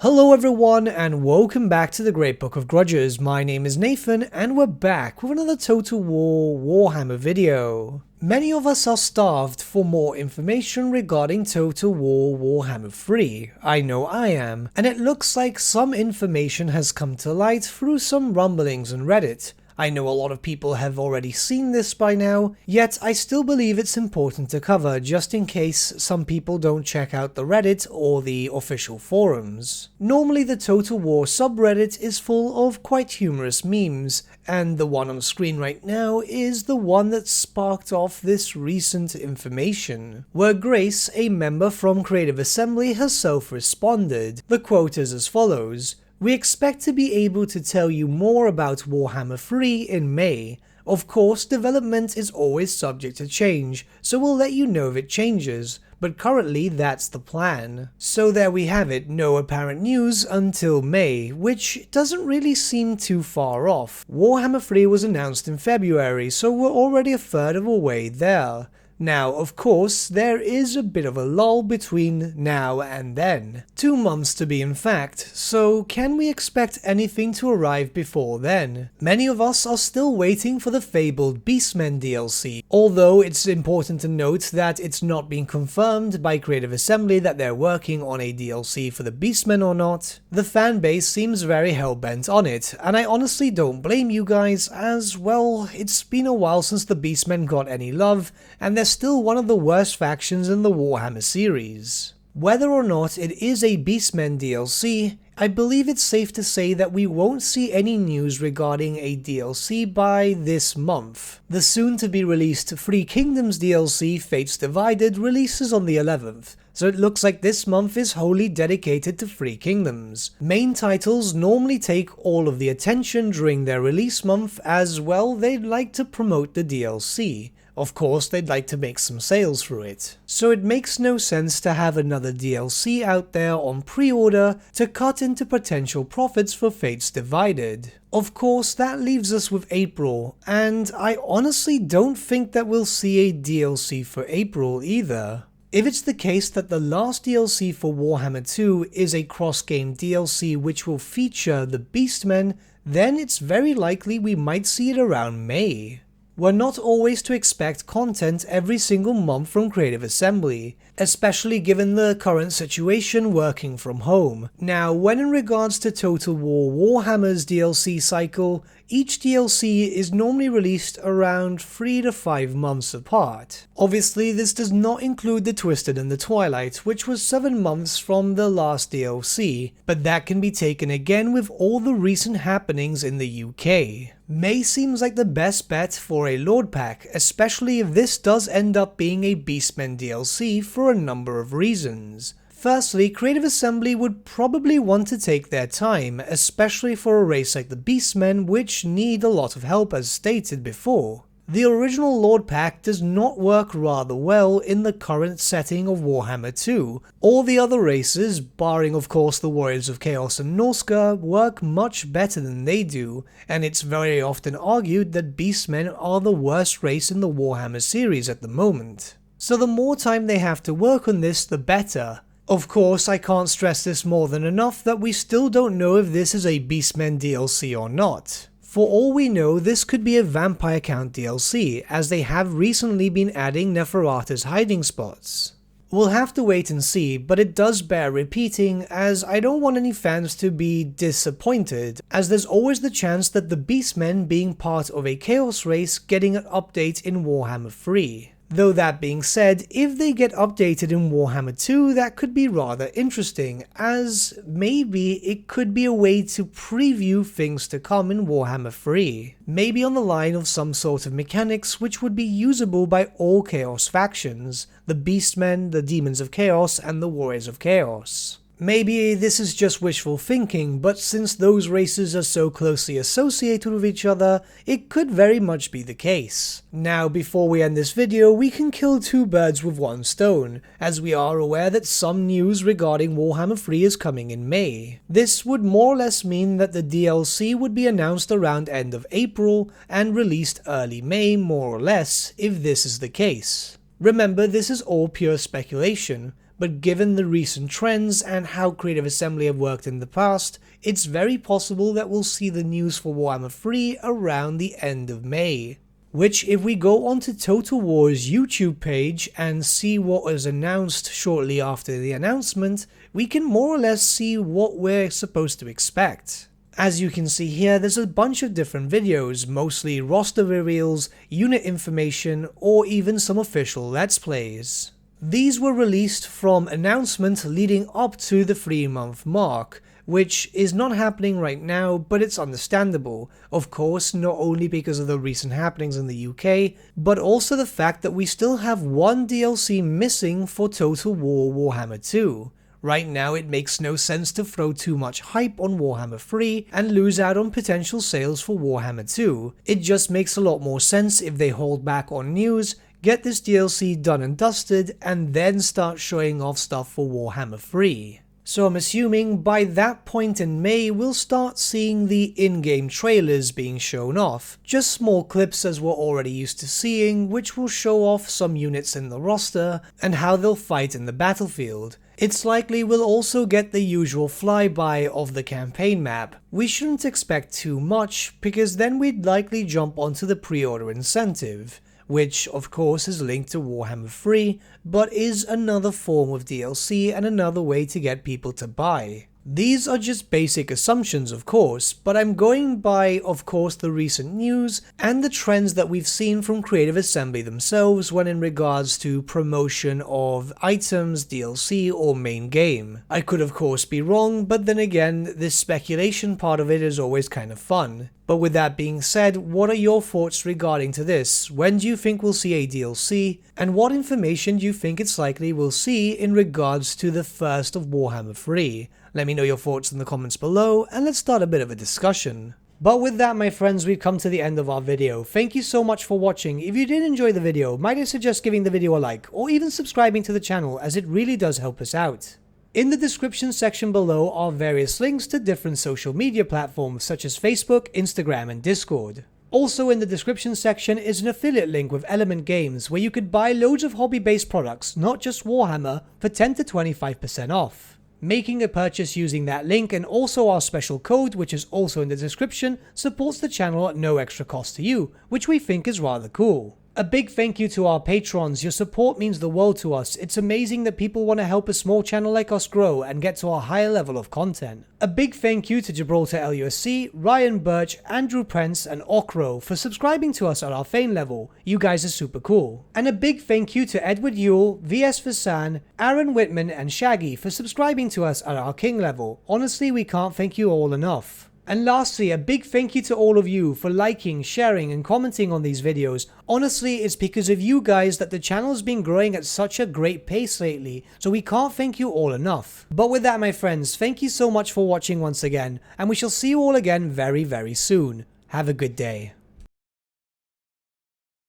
Hello everyone and welcome back to the Great Book of Grudges. My name is Nathan and we're back with another Total War Warhammer video. Many of us are starved for more information regarding Total War Warhammer 3. I know I am, and it looks like some information has come to light through some rumblings on Reddit. I know a lot of people have already seen this by now, yet I still believe it's important to cover just in case some people don't check out the Reddit or the official forums. Normally the Total War subreddit is full of quite humorous memes, and the one on screen right now is the one that sparked off this recent information, where Grace, a member from Creative Assembly, herself responded. The quote is as follows: "We expect to be able to tell you more about Warhammer 3 in May. Of course, development is always subject to change, so we'll let you know if it changes, but currently that's the plan." So there we have it, no apparent news until May, which doesn't really seem too far off. Warhammer 3 was announced in February, so we're already a third of a way there. Now, of course, there is a bit of a lull between now and then. 2 months to be in fact, so can we expect anything to arrive before then? Many of us are still waiting for the fabled Beastmen DLC, although it's important to note that it's not been confirmed by Creative Assembly that they're working on a DLC for the Beastmen or not. The fanbase seems very hell-bent on it, and I honestly don't blame you guys, as well, it's been a while since the Beastmen got any love, and they're still one of the worst factions in the Warhammer series. Whether or not it is a Beastmen DLC, I believe it's safe to say that we won't see any news regarding a DLC by this month. The soon-to-be-released Three Kingdoms DLC, Fates Divided, releases on the 11th, so it looks like this month is wholly dedicated to Three Kingdoms. Main titles normally take all of the attention during their release month, as well they'd like to promote the DLC. Of course, they'd like to make some sales through it. So it makes no sense to have another DLC out there on pre-order to cut into potential profits for Fates Divided. Of course, that leaves us with April, and I honestly don't think that we'll see a DLC for April either. If it's the case that the last DLC for Warhammer 2 is a cross-game DLC which will feature the Beastmen, then it's very likely we might see it around May. We're not always to expect content every single month from Creative Assembly, especially given the current situation working from home. Now, when in regards to Total War Warhammer's DLC cycle, each DLC is normally released around 3 to 5 months apart. Obviously, this does not include the Twisted and the Twilight, which was 7 months from the last DLC, but that can be taken again with all the recent happenings in the UK. May seems like the best bet for a Lord Pack, especially if this does end up being a Beastmen DLC for a number of reasons. Firstly, Creative Assembly would probably want to take their time, especially for a race like the Beastmen, which need a lot of help as stated before. The original Lord Pack does not work rather well in the current setting of Warhammer 2. All the other races, barring of course the Warriors of Chaos and Norska, work much better than they do, and it's very often argued that Beastmen are the worst race in the Warhammer series at the moment. So the more time they have to work on this, the better. Of course, I can't stress this more than enough that we still don't know if this is a Beastmen DLC or not. For all we know, this could be a Vampire Count DLC, as they have recently been adding Neferata's hiding spots. We'll have to wait and see, but it does bear repeating, as I don't want any fans to be disappointed, as there's always the chance that the Beastmen being part of a Chaos race getting an update in Warhammer 3. Though that being said, if they get updated in Warhammer 2, that could be rather interesting, as maybe it could be a way to preview things to come in Warhammer 3. Maybe on the line of some sort of mechanics which would be usable by all Chaos factions, the Beastmen, the Demons of Chaos, and the Warriors of Chaos. Maybe this is just wishful thinking, but since those races are so closely associated with each other, it could very much be the case. Now, before we end this video, we can kill 2 birds with 1 stone, as we are aware that some news regarding Warhammer 3 is coming in May. This would more or less mean that the DLC would be announced around end of April and released early May, more or less, if this is the case. Remember, this is all pure speculation, but given the recent trends and how Creative Assembly have worked in the past, it's very possible that we'll see the news for Warhammer 3 around the end of May. Which, if we go onto Total War's YouTube page and see what was announced shortly after the announcement, we can more or less see what we're supposed to expect. As you can see here, there's a bunch of different videos, mostly roster reveals, unit information, or even some official Let's Plays. These were released from announcement leading up to the 3-month mark, which is not happening right now, but it's understandable. Of course, not only because of the recent happenings in the UK, but also the fact that we still have one DLC missing for Total War Warhammer 2. Right now it makes no sense to throw too much hype on Warhammer 3 and lose out on potential sales for Warhammer 2. It just makes a lot more sense if they hold back on news, get this DLC done and dusted, and then start showing off stuff for Warhammer 3. So I'm assuming by that point in May we'll start seeing the in-game trailers being shown off. Just small clips as we're already used to seeing, which will show off some units in the roster and how they'll fight in the battlefield. It's likely we'll also get the usual flyby of the campaign map. We shouldn't expect too much, because then we'd likely jump onto the pre-order incentive, which of course is linked to Warhammer 3, but is another form of DLC and another way to get people to buy. These are just basic assumptions of course, but I'm going by of course the recent news and the trends that we've seen from Creative Assembly themselves when in regards to promotion of items, DLC or main game. I could of course be wrong, but then again, this speculation part of it is always kind of fun. But with that being said, what are your thoughts regarding to this? When do you think we'll see a DLC? And what information do you think it's likely we'll see in regards to the first of Warhammer 3? Let me know your thoughts in the comments below, and let's start a bit of a discussion. But with that, my friends, we've come to the end of our video. Thank you so much for watching. If you did enjoy the video, might I suggest giving the video a like, or even subscribing to the channel, as it really does help us out. In the description section below are various links to different social media platforms such as Facebook, Instagram and Discord. Also in the description section is an affiliate link with Element Games where you could buy loads of hobby-based products, not just Warhammer, for 10 to 25% off. Making a purchase using that link and also our special code, which is also in the description, supports the channel at no extra cost to you, which we think is rather cool. A big thank you to our patrons. Your support means the world to us. It's amazing that people want to help a small channel like us grow and get to a higher level of content. A big thank you to Gibraltar LUSC, Ryan Bertsche, Andrew Prince and Okro for subscribing to us at our Fane level. You guys are super cool. And a big thank you to Edward Yule, VS Vasan, Aaron Whitman and Shaggy for subscribing to us at our King level. Honestly, we can't thank you all enough. And lastly, a big thank you to all of you for liking, sharing and commenting on these videos. Honestly, it's because of you guys that the channel's been growing at such a great pace lately, so we can't thank you all enough. But with that, my friends, thank you so much for watching once again, and we shall see you all again very, very soon. Have a good day.